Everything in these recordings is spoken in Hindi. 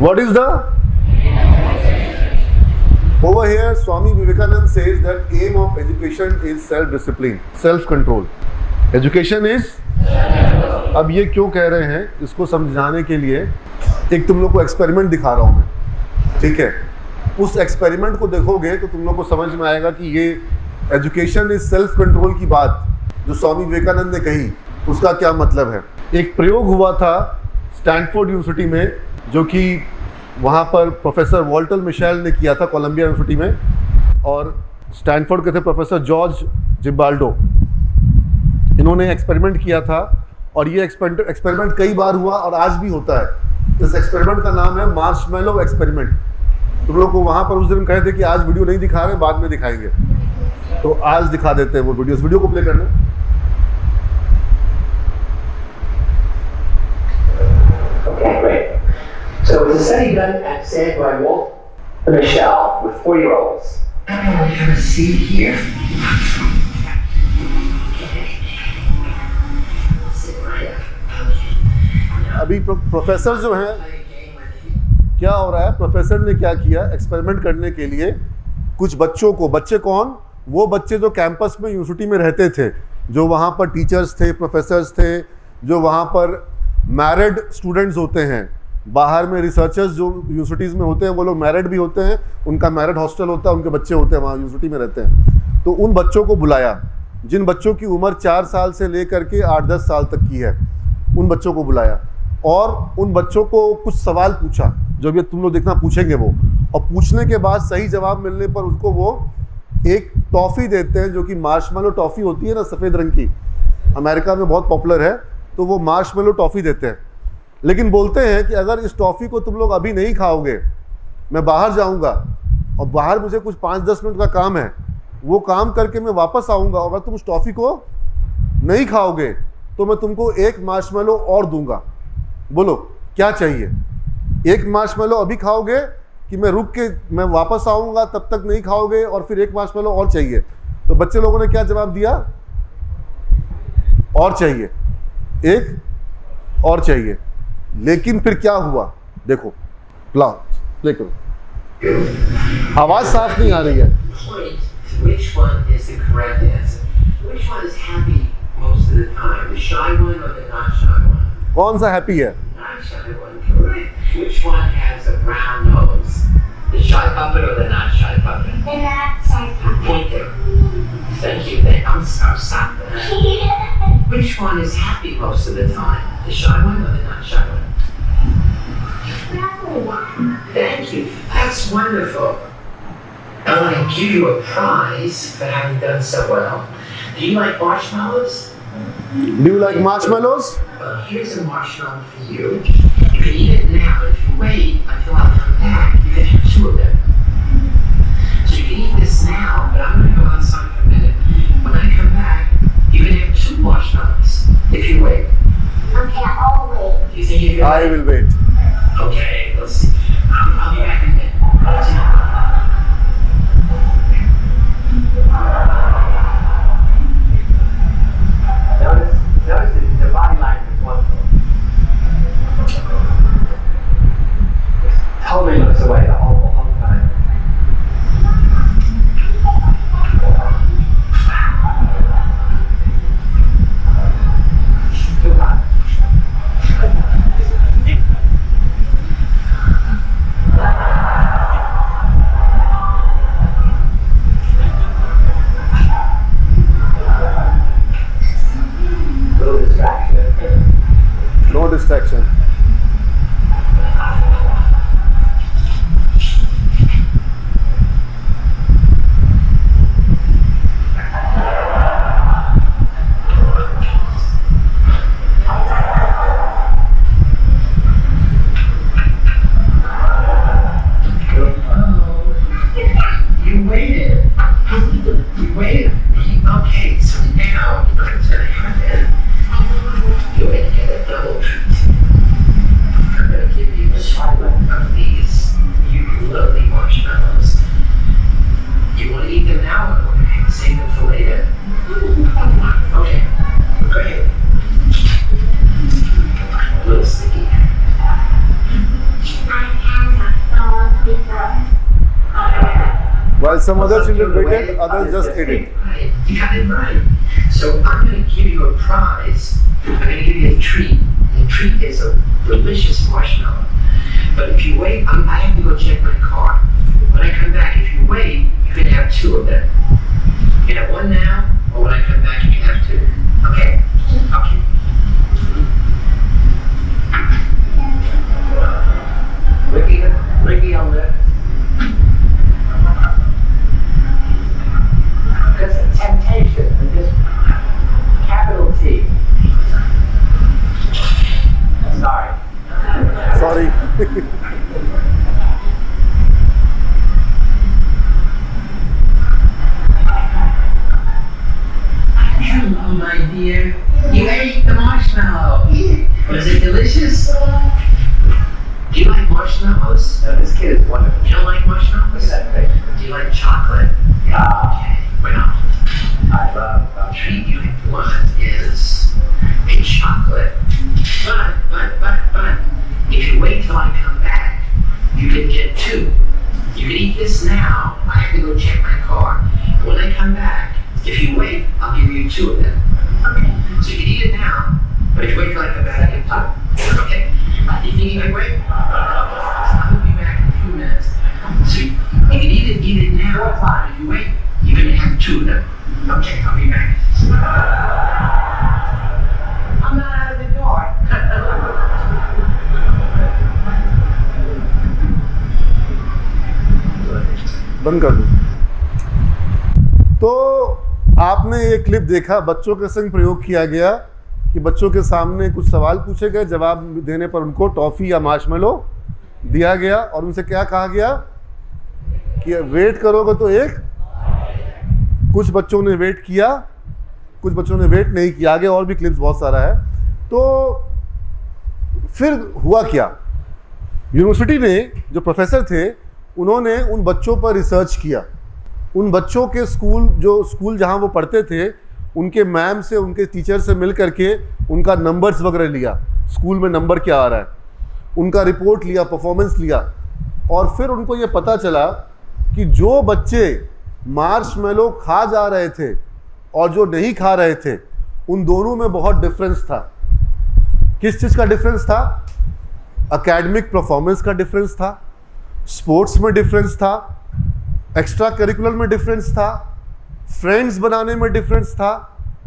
What is the? Over here, Swami Vivekananda says that aim of education is self-discipline, self-control. Education is. अब ये क्यों कह रहे हैं, इसको समझाने के लिए एक तुम लोग को एक्सपेरिमेंट दिखा रहा हूँ मैं, ठीक है? उस एक्सपेरिमेंट को देखोगे तो तुम लोग को समझ में आएगा कि ये एजुकेशन इज सेल्फ कंट्रोल की बात जो स्वामी विवेकानंद ने कही, उसका क्या मतलब है। एक प्रयोग हुआ था स्टैनफोर्ड यूनिवर्सिटी में, जो कि वहाँ पर प्रोफेसर वॉल्टर मिशेल ने किया था कोलंबिया यूनिवर्सिटी में, और स्टैनफोर्ड के थे प्रोफेसर जॉर्ज जिबाल्डो। इन्होंने एक्सपेरिमेंट किया था और ये एक्सपेरिमेंट कई बार हुआ और आज भी होता है। इस एक्सपेरिमेंट का नाम है मार्शमैलो एक्सपेरिमेंट। तुम लोग को वहाँ पर उस दिन कहे थे कि आज वीडियो नहीं दिखा रहे, बाद में दिखाएंगे, तो आज दिखा देते हैं वो वीडियो को प्ले करना। Okay, great. So it was a study done at San by Walter Michel with 4-year-olds. Everyone have a seat here. अभी प्रोफेसर जो हैं, क्या हो रहा है, प्रोफेसर ने क्या किया, एक्सपेरिमेंट करने के लिए कुछ बच्चों को, बच्चे कौन, वो बच्चे जो कैंपस में यूनिवर्सिटी में रहते थे, जो वहाँ पर टीचर्स थे, प्रोफेसर्स थे, जो वहाँ पर मैरिड स्टूडेंट्स होते हैं, बाहर में रिसर्चर्स जो यूनिवर्सिटीज़ में होते हैं वो लोग मैरिड भी होते हैं, उनका मैरिड हॉस्टल होता है, उनके बच्चे होते हैं वहाँ यूनिवर्सिटी में रहते हैं। तो उन बच्चों को बुलाया, जिन बच्चों की उम्र 4 साल से लेकर के 8-10 साल तक की है, उन बच्चों को बुलाया और उन बच्चों को कुछ सवाल पूछा, जो भी तुम लोग देखना पूछेंगे वो, और पूछने के बाद सही जवाब मिलने पर उसको वो एक टॉफ़ी देते हैं, जो कि मार्शमैलो टॉफ़ी होती है ना, सफ़ेद रंग की, अमेरिका में बहुत पॉपुलर है, तो वो मार्शमैलो टॉफ़ी देते हैं। लेकिन बोलते हैं कि अगर इस टॉफ़ी को तुम लोग अभी नहीं खाओगे, मैं बाहर जाऊंगा और बाहर मुझे कुछ 5-10 मिनट का काम है, वो काम करके मैं वापस आऊँगा, और अगर तुम उस टॉफ़ी को नहीं खाओगे तो मैं तुमको एक मार्शमैलो और दूंगा। बोलो क्या चाहिए, एक मार्शमैलो अभी खाओगे कि मैं रुक के मैं वापस आऊँगा तब तक नहीं खाओगे और फिर एक मार्शमैलो और चाहिए? तो बच्चे लोगों ने क्या जवाब दिया, और चाहिए, एक और चाहिए। लेकिन फिर क्या हुआ, देखो, लाओ प्ले करो, आवाज साफ नहीं आ रही है। Which one is the correct answer? Which one is happy most of the time? The shy one or the not shy one? कौन सा हैप्पी है? Not shy one, correct. Which one has a brown nose? The shy puppet or the not shy puppet? The not shy puppet. Point there. Thank you. I'm sorry. Which one is happy most of the time? The shy one or the not shy one? Thank you. That's wonderful. I want to give you a prize for having done so well. Do you like marshmallows? Do you like marshmallows? Well, here's a marshmallow for you. You can eat it now, but if you wait until I come back, you can have 2 of them. So you can eat this now, but I'm going to go outside for a minute. When I come back, you can have 2 marshmallows if you wait. Okay, I'll wait. Do you think you can I will wait. Okay, let's see. I'll be back in a minute. Notice the body language is wonderful. While some other children waited, others just ate it. Right. You got it right. So I'm going to give you a prize. I'm going to give you a treat. The treat is a delicious marshmallow. But if you wait, I have to go check my car. When I come back, if you wait, you can have 2 of them. You can have 1 now, or when I come back, you can have 2. Okay? Okay. Ricky on that. Because of temptation, and just capital T. Sorry. Sorry. Hello, my dear. You ate the marshmallow. Was it delicious? Do you like marshmallows? No, this kid is wonderful. You don't like marshmallows? Look at that face. Do you like chocolate? Okay. Well, I love the treat you want is a chocolate. But, if you wait till I come back, you can get 2. You can eat this now. I have to go check my car. When I come back, if you wait, I'll give you 2 of them. Okay. So you can eat it now, but if you wait till I come back, I can 2. Okay? You think you can wait? I'll be back in a few minutes. So you can eat it now. What time? If you wait, you're going to have 2 of them. Okay, I'll be back. I'm not out of the door. बंद कर दो। तो आपने ये क्लिप देखा, बच्चों के संग प्रयोग किया गया कि बच्चों के सामने कुछ सवाल पूछे गए, जवाब देने पर उनको टॉफ़ी या मार्शमेलो दिया गया और उनसे क्या कहा गया कि वेट करोगे तो एक। कुछ बच्चों ने वेट किया, कुछ बच्चों ने वेट नहीं किया। आगे और भी क्लिप्स बहुत सारा है। तो फिर हुआ क्या, यूनिवर्सिटी ने जो प्रोफेसर थे उन्होंने उन बच्चों पर रिसर्च किया। उन बच्चों के स्कूल जहाँ वो पढ़ते थे उनके मैम से, उनके टीचर से मिल करके उनका नंबर्स वगैरह लिया, स्कूल में नंबर क्या आ रहा है, उनका रिपोर्ट लिया, परफॉर्मेंस लिया। और फिर उनको ये पता चला कि जो बच्चे मार्शमेलो खा जा रहे थे और जो नहीं खा रहे थे, उन दोनों में बहुत डिफरेंस था। किस चीज़ का डिफरेंस था? एकेडमिक परफॉर्मेंस का डिफरेंस था, स्पोर्ट्स में डिफरेंस था, एक्स्ट्रा करिकुलर में डिफरेंस था, फ्रेंड्स बनाने में डिफरेंस था,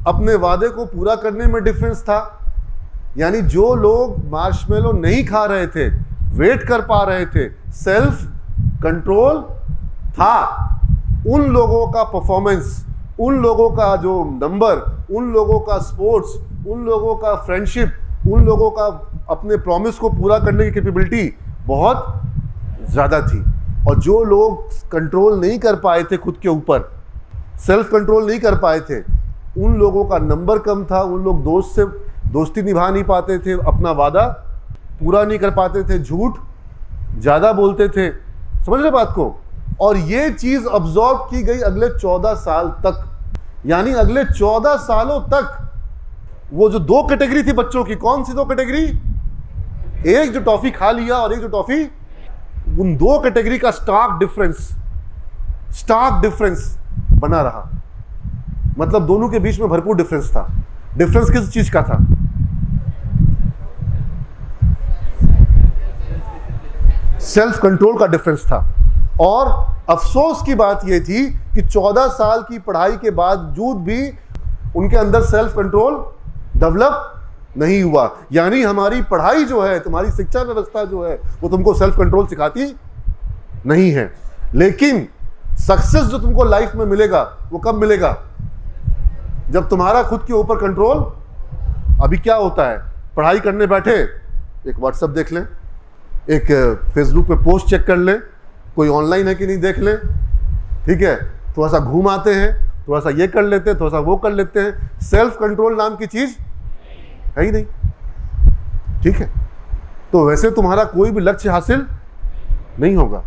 अपने वादे को पूरा करने में डिफरेंस था। यानी जो लोग मार्शमेलो नहीं खा रहे थे, वेट कर पा रहे थे, सेल्फ कंट्रोल था, उन लोगों का परफॉर्मेंस, उन लोगों का जो नंबर, उन लोगों का स्पोर्ट्स, उन लोगों का फ्रेंडशिप, उन लोगों का अपने प्रॉमिस को पूरा करने की कैपेबिलिटी बहुत ज़्यादा थी। और जो लोग कंट्रोल नहीं कर पाए थे खुद के ऊपर, सेल्फ कंट्रोल नहीं कर पाए थे, उन लोगों का नंबर कम था, उन लोग दोस्त से दोस्ती निभा नहीं पाते थे, अपना वादा पूरा नहीं कर पाते थे, झूठ ज़्यादा बोलते थे। समझ रहे बात को? और ये चीज़ ऑब्जर्व की गई अगले 14 साल तक। यानी अगले 14 सालों तक वो जो 2 कैटेगरी थी बच्चों की, कौन सी 2 कैटेगरी? एक जो टॉफ़ी खा लिया और एक जो टॉफ़ी, उन 2 कैटेगरी का स्टार्क डिफरेंस बना रहा। मतलब दोनों के बीच में भरपूर डिफरेंस था। डिफरेंस किस चीज का था? सेल्फ कंट्रोल का डिफरेंस था। और अफसोस की बात यह थी कि 14 साल की पढ़ाई के बावजूद भी उनके अंदर सेल्फ कंट्रोल डेवलप नहीं हुआ। यानी हमारी पढ़ाई जो है, तुम्हारी शिक्षा व्यवस्था जो है, वो तुमको सेल्फ कंट्रोल सिखाती नहीं है। लेकिन सक्सेस जो तुमको लाइफ में मिलेगा वो कब मिलेगा? जब तुम्हारा खुद के ऊपर कंट्रोल। अभी क्या होता है, पढ़ाई करने बैठे एक व्हाट्सएप देख लें, एक फेसबुक पे पोस्ट चेक कर लें, कोई ऑनलाइन है कि नहीं देख लें, ठीक है, थोड़ा सा घूम आते हैं, थोड़ा सा ये कर लेते हैं, थोड़ा सा वो कर लेते हैं। सेल्फ कंट्रोल नाम की चीज़ है ही नहीं, ठीक है। तो वैसे तुम्हारा कोई भी लक्ष्य हासिल नहीं होगा।